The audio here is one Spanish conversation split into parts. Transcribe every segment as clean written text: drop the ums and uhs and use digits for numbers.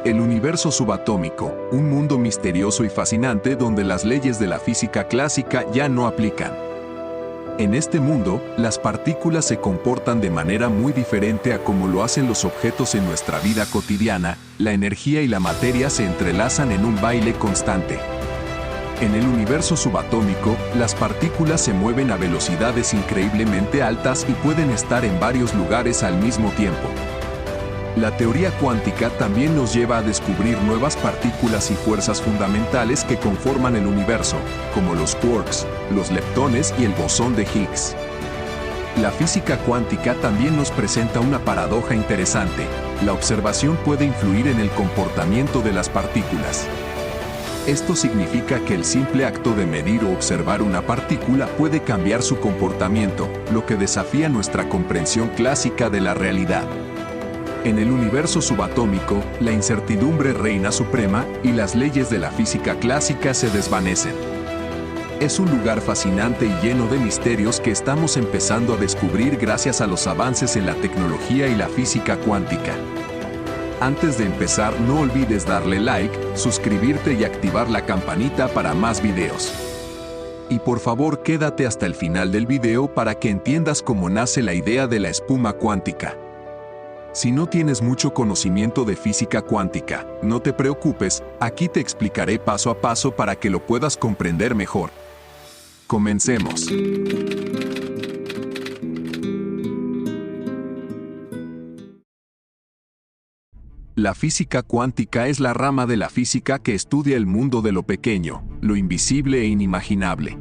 El universo subatómico, un mundo misterioso y fascinante donde las leyes de la física clásica ya no aplican. En este mundo, las partículas se comportan de manera muy diferente a como lo hacen los objetos en nuestra vida cotidiana. La energía y la materia se entrelazan en un baile constante. En el universo subatómico, las partículas se mueven a velocidades increíblemente altas y pueden estar en varios lugares al mismo tiempo. La teoría cuántica también nos lleva a descubrir nuevas partículas y fuerzas fundamentales que conforman el universo, como los quarks, los leptones y el bosón de Higgs. La física cuántica también nos presenta una paradoja interesante. La observación puede influir en el comportamiento de las partículas. Esto significa que el simple acto de medir o observar una partícula puede cambiar su comportamiento, lo que desafía nuestra comprensión clásica de la realidad. En el universo subatómico, la incertidumbre reina suprema y las leyes de la física clásica se desvanecen. Es un lugar fascinante y lleno de misterios que estamos empezando a descubrir gracias a los avances en la tecnología y la física cuántica. Antes de empezar, no olvides darle like, suscribirte y activar la campanita para más videos. Y por favor quédate hasta el final del video para que entiendas cómo nace la idea de la espuma cuántica. Si no tienes mucho conocimiento de física cuántica, no te preocupes, aquí te explicaré paso a paso para que lo puedas comprender mejor. Comencemos. La física cuántica es la rama de la física que estudia el mundo de lo pequeño, lo invisible e inimaginable.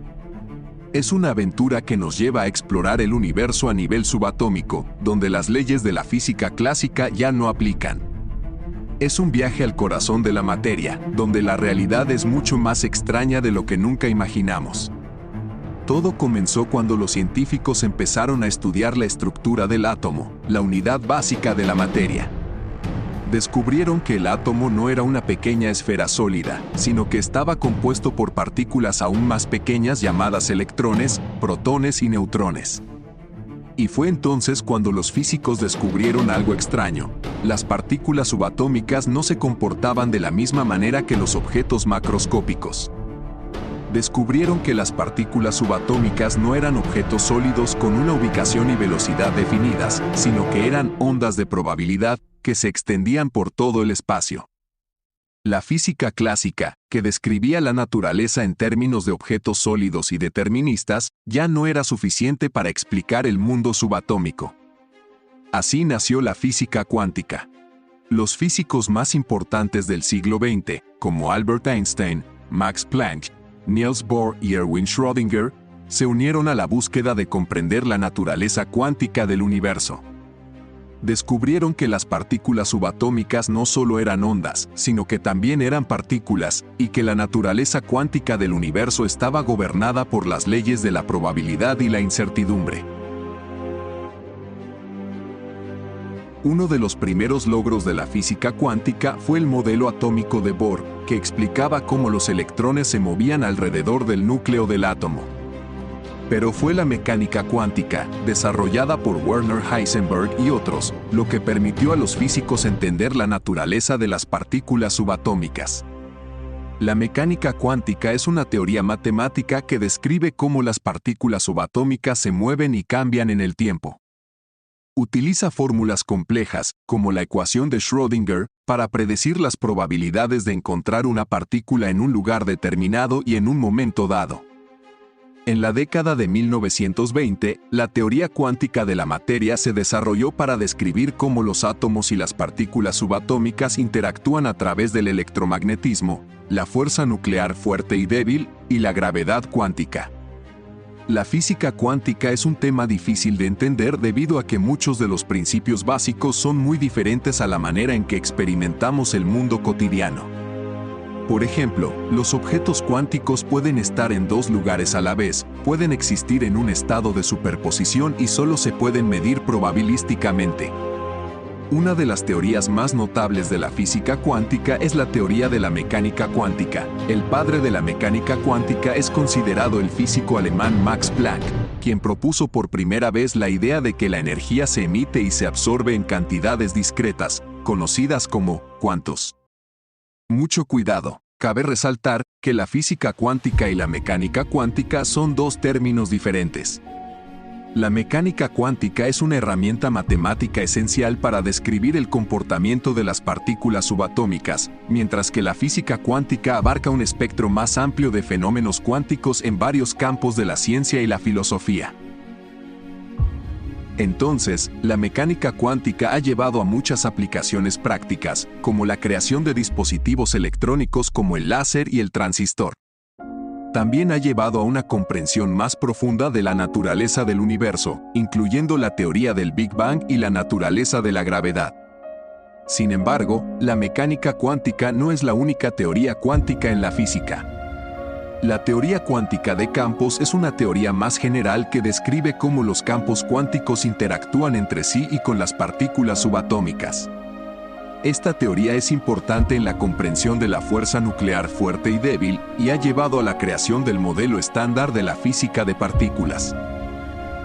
Es una aventura que nos lleva a explorar el universo a nivel subatómico, donde las leyes de la física clásica ya no aplican. Es un viaje al corazón de la materia, donde la realidad es mucho más extraña de lo que nunca imaginamos. Todo comenzó cuando los científicos empezaron a estudiar la estructura del átomo, la unidad básica de la materia. Descubrieron que el átomo no era una pequeña esfera sólida, sino que estaba compuesto por partículas aún más pequeñas llamadas electrones, protones y neutrones. Y fue entonces cuando los físicos descubrieron algo extraño. Las partículas subatómicas no se comportaban de la misma manera que los objetos macroscópicos. Descubrieron que las partículas subatómicas no eran objetos sólidos con una ubicación y velocidad definidas, sino que eran ondas de probabilidad que se extendían por todo el espacio. La física clásica, que describía la naturaleza en términos de objetos sólidos y deterministas, ya no era suficiente para explicar el mundo subatómico. Así nació la física cuántica. Los físicos más importantes del siglo XX, como Albert Einstein, Max Planck, Niels Bohr y Erwin Schrödinger, se unieron a la búsqueda de comprender la naturaleza cuántica del universo. Descubrieron que las partículas subatómicas no solo eran ondas, sino que también eran partículas, y que la naturaleza cuántica del universo estaba gobernada por las leyes de la probabilidad y la incertidumbre. Uno de los primeros logros de la física cuántica fue el modelo atómico de Bohr, que explicaba cómo los electrones se movían alrededor del núcleo del átomo. Pero fue la mecánica cuántica, desarrollada por Werner Heisenberg y otros, lo que permitió a los físicos entender la naturaleza de las partículas subatómicas. La mecánica cuántica es una teoría matemática que describe cómo las partículas subatómicas se mueven y cambian en el tiempo. Utiliza fórmulas complejas, como la ecuación de Schrödinger, para predecir las probabilidades de encontrar una partícula en un lugar determinado y en un momento dado. En la década de 1920, la teoría cuántica de la materia se desarrolló para describir cómo los átomos y las partículas subatómicas interactúan a través del electromagnetismo, la fuerza nuclear fuerte y débil, y la gravedad cuántica. La física cuántica es un tema difícil de entender debido a que muchos de los principios básicos son muy diferentes a la manera en que experimentamos el mundo cotidiano. Por ejemplo, los objetos cuánticos pueden estar en dos lugares a la vez, pueden existir en un estado de superposición y solo se pueden medir probabilísticamente. Una de las teorías más notables de la física cuántica es la teoría de la mecánica cuántica. El padre de la mecánica cuántica es considerado el físico alemán Max Planck, quien propuso por primera vez la idea de que la energía se emite y se absorbe en cantidades discretas, conocidas como cuantos. Mucho cuidado. Cabe resaltar que la física cuántica y la mecánica cuántica son dos términos diferentes. La mecánica cuántica es una herramienta matemática esencial para describir el comportamiento de las partículas subatómicas, mientras que la física cuántica abarca un espectro más amplio de fenómenos cuánticos en varios campos de la ciencia y la filosofía. Entonces, la mecánica cuántica ha llevado a muchas aplicaciones prácticas, como la creación de dispositivos electrónicos como el láser y el transistor. También ha llevado a una comprensión más profunda de la naturaleza del universo, incluyendo la teoría del Big Bang y la naturaleza de la gravedad. Sin embargo, la mecánica cuántica no es la única teoría cuántica en la física. La teoría cuántica de campos es una teoría más general que describe cómo los campos cuánticos interactúan entre sí y con las partículas subatómicas. Esta teoría es importante en la comprensión de la fuerza nuclear fuerte y débil y ha llevado a la creación del modelo estándar de la física de partículas.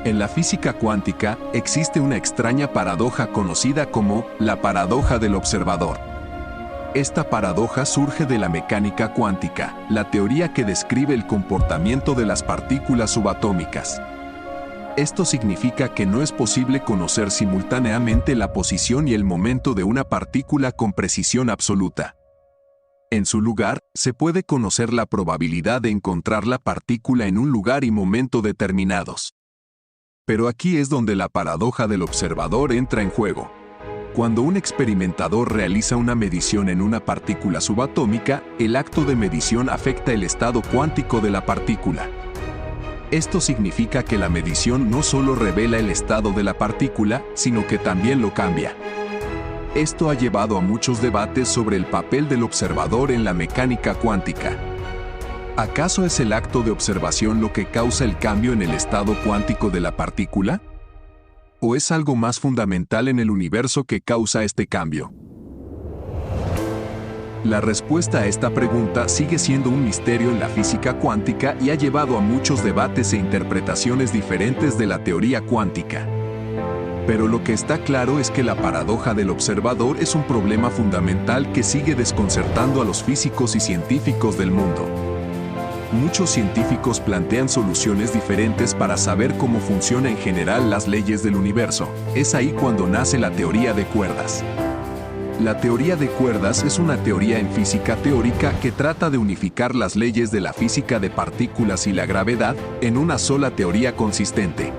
En la física cuántica existe una extraña paradoja conocida como la paradoja del observador. Esta paradoja surge de la mecánica cuántica, la teoría que describe el comportamiento de las partículas subatómicas. Esto significa que no es posible conocer simultáneamente la posición y el momento de una partícula con precisión absoluta. En su lugar, se puede conocer la probabilidad de encontrar la partícula en un lugar y momento determinados. Pero aquí es donde la paradoja del observador entra en juego. Cuando un experimentador realiza una medición en una partícula subatómica, el acto de medición afecta el estado cuántico de la partícula. Esto significa que la medición no solo revela el estado de la partícula, sino que también lo cambia. Esto ha llevado a muchos debates sobre el papel del observador en la mecánica cuántica. ¿Acaso es el acto de observación lo que causa el cambio en el estado cuántico de la partícula? ¿O es algo más fundamental en el universo que causa este cambio? La respuesta a esta pregunta sigue siendo un misterio en la física cuántica y ha llevado a muchos debates e interpretaciones diferentes de la teoría cuántica. Pero lo que está claro es que la paradoja del observador es un problema fundamental que sigue desconcertando a los físicos y científicos del mundo. Muchos científicos plantean soluciones diferentes para saber cómo funcionan en general las leyes del universo. Es ahí cuando nace la teoría de cuerdas. La teoría de cuerdas es una teoría en física teórica que trata de unificar las leyes de la física de partículas y la gravedad en una sola teoría consistente.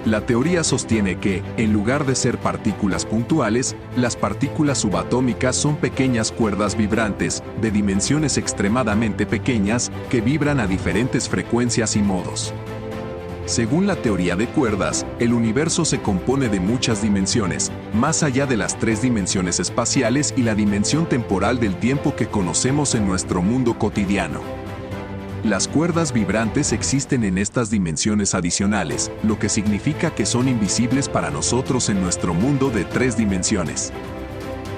La teoría sostiene que, en lugar de ser partículas puntuales, las partículas subatómicas son pequeñas cuerdas vibrantes, de dimensiones extremadamente pequeñas, que vibran a diferentes frecuencias y modos. Según la teoría de cuerdas, el universo se compone de muchas dimensiones, más allá de las 3 dimensiones espaciales y la dimensión temporal del tiempo que conocemos en nuestro mundo cotidiano. Las cuerdas vibrantes existen en estas dimensiones adicionales, lo que significa que son invisibles para nosotros en nuestro mundo de 3 dimensiones.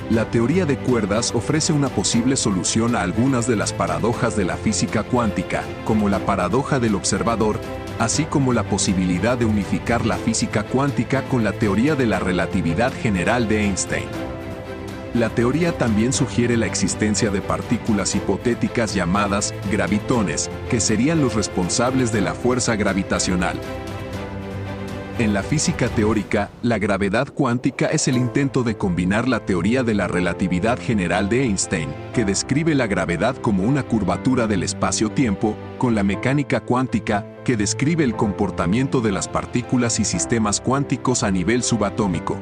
La teoría de cuerdas ofrece una posible solución a algunas de las paradojas de la física cuántica, como la paradoja del observador, así como la posibilidad de unificar la física cuántica con la teoría de la relatividad general de Einstein. La teoría también sugiere la existencia de partículas hipotéticas llamadas gravitones, que serían los responsables de la fuerza gravitacional. En la física teórica, la gravedad cuántica es el intento de combinar la teoría de la relatividad general de Einstein, que describe la gravedad como una curvatura del espacio-tiempo, con la mecánica cuántica, que describe el comportamiento de las partículas y sistemas cuánticos a nivel subatómico.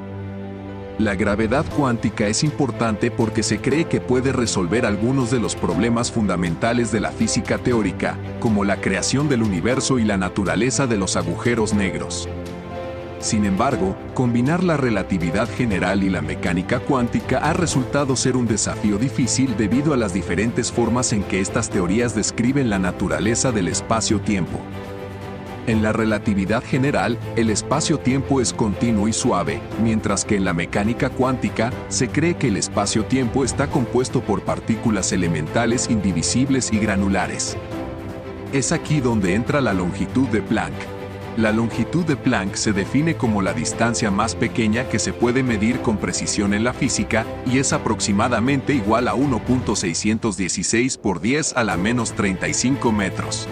La gravedad cuántica es importante porque se cree que puede resolver algunos de los problemas fundamentales de la física teórica, como la creación del universo y la naturaleza de los agujeros negros. Sin embargo, combinar la relatividad general y la mecánica cuántica ha resultado ser un desafío difícil debido a las diferentes formas en que estas teorías describen la naturaleza del espacio-tiempo. En la relatividad general, el espacio-tiempo es continuo y suave, mientras que en la mecánica cuántica, se cree que el espacio-tiempo está compuesto por partículas elementales indivisibles y granulares. Es aquí donde entra la longitud de Planck. La longitud de Planck se define como la distancia más pequeña que se puede medir con precisión en la física, y es aproximadamente igual a 1.616 por 10 a la menos 35 metros.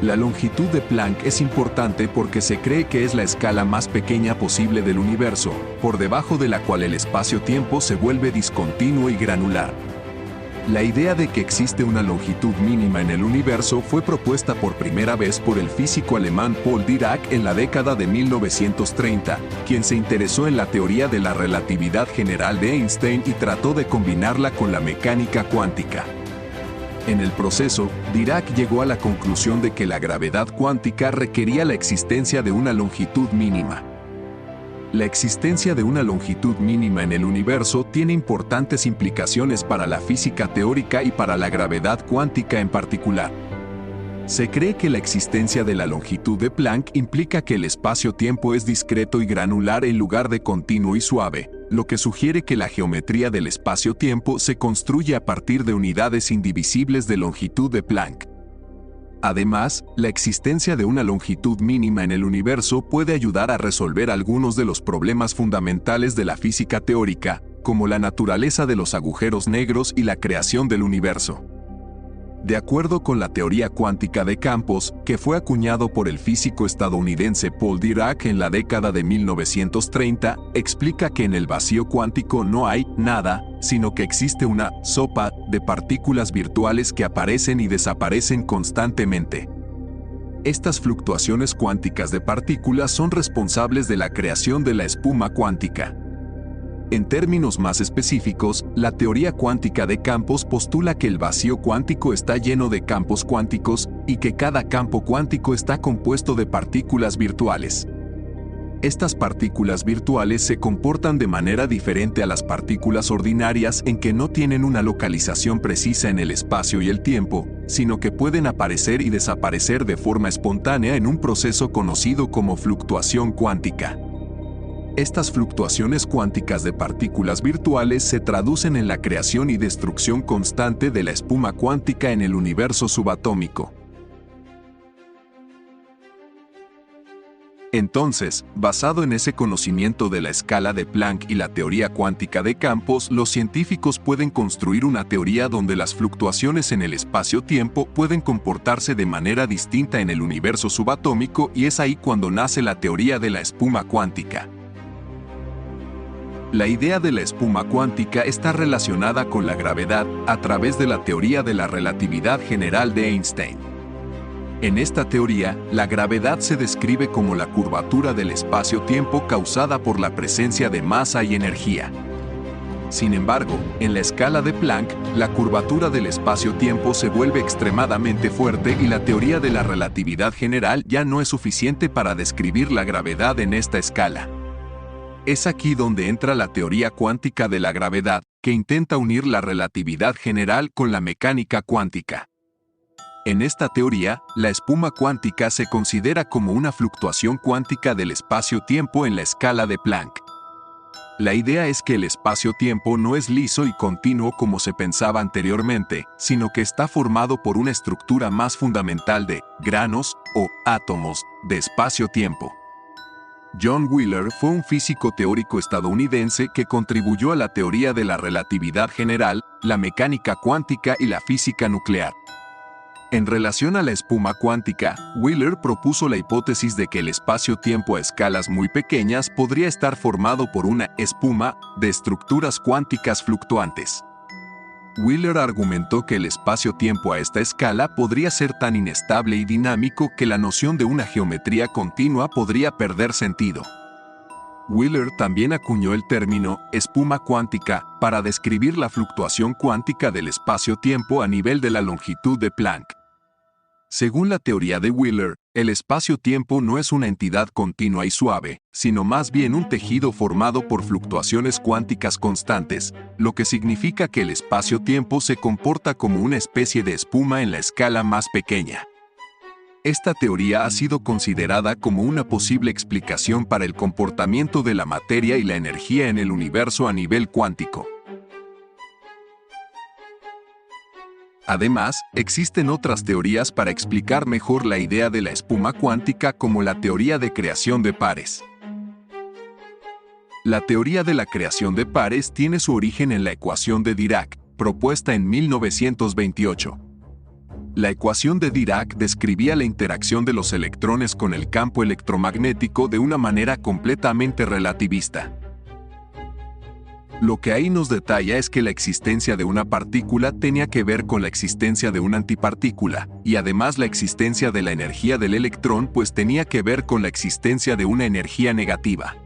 La longitud de Planck es importante porque se cree que es la escala más pequeña posible del universo, por debajo de la cual el espacio-tiempo se vuelve discontinuo y granular. La idea de que existe una longitud mínima en el universo fue propuesta por primera vez por el físico alemán Paul Dirac en la década de 1930, quien se interesó en la teoría de la relatividad general de Einstein y trató de combinarla con la mecánica cuántica. En el proceso, Dirac llegó a la conclusión de que la gravedad cuántica requería la existencia de una longitud mínima. La existencia de una longitud mínima en el universo tiene importantes implicaciones para la física teórica y para la gravedad cuántica en particular. Se cree que la existencia de la longitud de Planck implica que el espacio-tiempo es discreto y granular en lugar de continuo y suave, lo que sugiere que la geometría del espacio-tiempo se construye a partir de unidades indivisibles de longitud de Planck. Además, la existencia de una longitud mínima en el universo puede ayudar a resolver algunos de los problemas fundamentales de la física teórica, como la naturaleza de los agujeros negros y la creación del universo. De acuerdo con la teoría cuántica de campos, que fue acuñado por el físico estadounidense Paul Dirac en la década de 1930, explica que en el vacío cuántico no hay nada, sino que existe una sopa de partículas virtuales que aparecen y desaparecen constantemente. Estas fluctuaciones cuánticas de partículas son responsables de la creación de la espuma cuántica. En términos más específicos, la teoría cuántica de campos postula que el vacío cuántico está lleno de campos cuánticos y que cada campo cuántico está compuesto de partículas virtuales. Estas partículas virtuales se comportan de manera diferente a las partículas ordinarias en que no tienen una localización precisa en el espacio y el tiempo, sino que pueden aparecer y desaparecer de forma espontánea en un proceso conocido como fluctuación cuántica. Estas fluctuaciones cuánticas de partículas virtuales se traducen en la creación y destrucción constante de la espuma cuántica en el universo subatómico. Entonces, basado en ese conocimiento de la escala de Planck y la teoría cuántica de campos, los científicos pueden construir una teoría donde las fluctuaciones en el espacio-tiempo pueden comportarse de manera distinta en el universo subatómico, y es ahí cuando nace la teoría de la espuma cuántica. La idea de la espuma cuántica está relacionada con la gravedad a través de la teoría de la relatividad general de Einstein. En esta teoría, la gravedad se describe como la curvatura del espacio-tiempo causada por la presencia de masa y energía. Sin embargo, en la escala de Planck, la curvatura del espacio-tiempo se vuelve extremadamente fuerte y la teoría de la relatividad general ya no es suficiente para describir la gravedad en esta escala. Es aquí donde entra la teoría cuántica de la gravedad, que intenta unir la relatividad general con la mecánica cuántica. En esta teoría, la espuma cuántica se considera como una fluctuación cuántica del espacio-tiempo en la escala de Planck. La idea es que el espacio-tiempo no es liso y continuo como se pensaba anteriormente, sino que está formado por una estructura más fundamental de granos o átomos de espacio-tiempo. John Wheeler fue un físico teórico estadounidense que contribuyó a la teoría de la relatividad general, la mecánica cuántica y la física nuclear. En relación a la espuma cuántica, Wheeler propuso la hipótesis de que el espacio-tiempo a escalas muy pequeñas podría estar formado por una espuma de estructuras cuánticas fluctuantes. Wheeler argumentó que el espacio-tiempo a esta escala podría ser tan inestable y dinámico que la noción de una geometría continua podría perder sentido. Wheeler también acuñó el término espuma cuántica para describir la fluctuación cuántica del espacio-tiempo a nivel de la longitud de Planck. Según la teoría de Wheeler, el espacio-tiempo no es una entidad continua y suave, sino más bien un tejido formado por fluctuaciones cuánticas constantes, lo que significa que el espacio-tiempo se comporta como una especie de espuma en la escala más pequeña. Esta teoría ha sido considerada como una posible explicación para el comportamiento de la materia y la energía en el universo a nivel cuántico. Además, existen otras teorías para explicar mejor la idea de la espuma cuántica, como la teoría de creación de pares. La teoría de la creación de pares tiene su origen en la ecuación de Dirac, propuesta en 1928. La ecuación de Dirac describía la interacción de los electrones con el campo electromagnético de una manera completamente relativista. Lo que ahí nos detalla es que la existencia de una partícula tenía que ver con la existencia de una antipartícula, y además la existencia de la energía del electrón pues tenía que ver con la existencia de una energía negativa.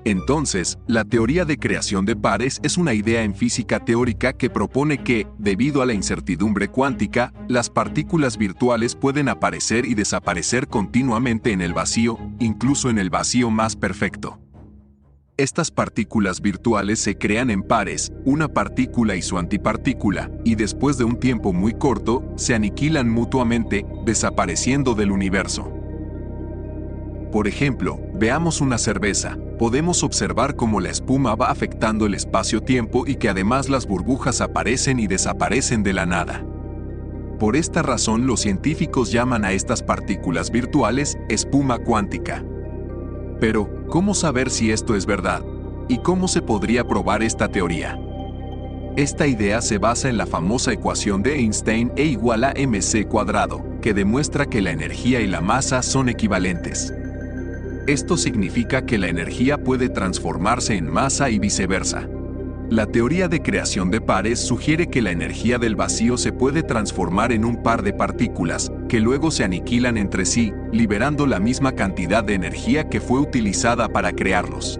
Entonces, la teoría de creación de pares es una idea en física teórica que propone que, debido a la incertidumbre cuántica, las partículas virtuales pueden aparecer y desaparecer continuamente en el vacío, incluso en el vacío más perfecto. Estas partículas virtuales se crean en pares, una partícula y su antipartícula, y después de un tiempo muy corto, se aniquilan mutuamente, desapareciendo del universo. Por ejemplo, veamos una cerveza. Podemos observar cómo la espuma va afectando el espacio-tiempo y que además las burbujas aparecen y desaparecen de la nada. Por esta razón, los científicos llaman a estas partículas virtuales espuma cuántica. Pero, ¿cómo saber si esto es verdad? ¿Y cómo se podría probar esta teoría? Esta idea se basa en la famosa ecuación de Einstein E igual a mc², que demuestra que la energía y la masa son equivalentes. Esto significa que la energía puede transformarse en masa y viceversa. La teoría de creación de pares sugiere que la energía del vacío se puede transformar en un par de partículas, que luego se aniquilan entre sí, liberando la misma cantidad de energía que fue utilizada para crearlos.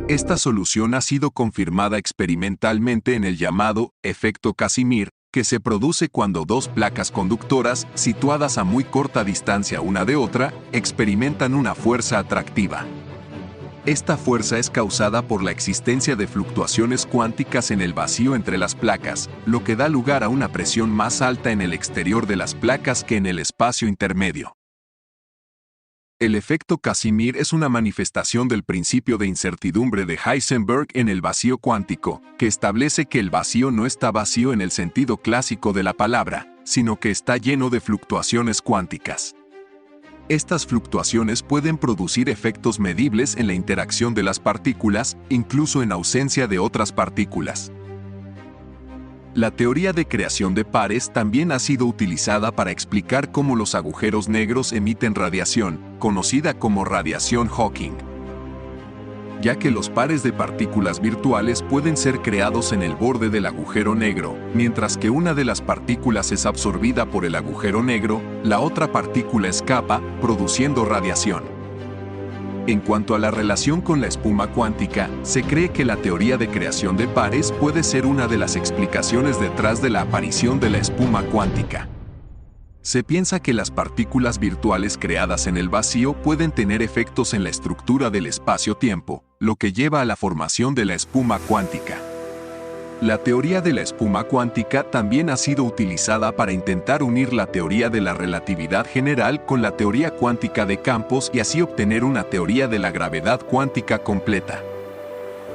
Esta solución ha sido confirmada experimentalmente en el llamado efecto Casimir, que se produce cuando dos placas conductoras, situadas a muy corta distancia una de otra, experimentan una fuerza atractiva. Esta fuerza es causada por la existencia de fluctuaciones cuánticas en el vacío entre las placas, lo que da lugar a una presión más alta en el exterior de las placas que en el espacio intermedio. El efecto Casimir es una manifestación del principio de incertidumbre de Heisenberg en el vacío cuántico, que establece que el vacío no está vacío en el sentido clásico de la palabra, sino que está lleno de fluctuaciones cuánticas. Estas fluctuaciones pueden producir efectos medibles en la interacción de las partículas, incluso en ausencia de otras partículas. La teoría de creación de pares también ha sido utilizada para explicar cómo los agujeros negros emiten radiación, conocida como radiación Hawking. Ya que los pares de partículas virtuales pueden ser creados en el borde del agujero negro, mientras que una de las partículas es absorbida por el agujero negro, la otra partícula escapa, produciendo radiación. En cuanto a la relación con la espuma cuántica, se cree que la teoría de creación de pares puede ser una de las explicaciones detrás de la aparición de la espuma cuántica. Se piensa que las partículas virtuales creadas en el vacío pueden tener efectos en la estructura del espacio-tiempo, lo que lleva a la formación de la espuma cuántica. La teoría de la espuma cuántica también ha sido utilizada para intentar unir la teoría de la relatividad general con la teoría cuántica de campos y así obtener una teoría de la gravedad cuántica completa.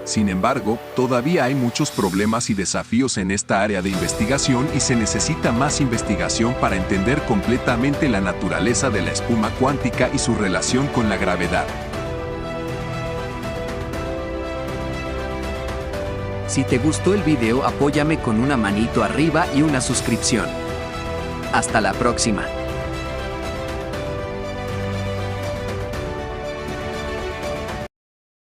Sin embargo, todavía hay muchos problemas y desafíos en esta área de investigación y se necesita más investigación para entender completamente la naturaleza de la espuma cuántica y su relación con la gravedad. Si te gustó el video, apóyame con una manito arriba y una suscripción. Hasta la próxima.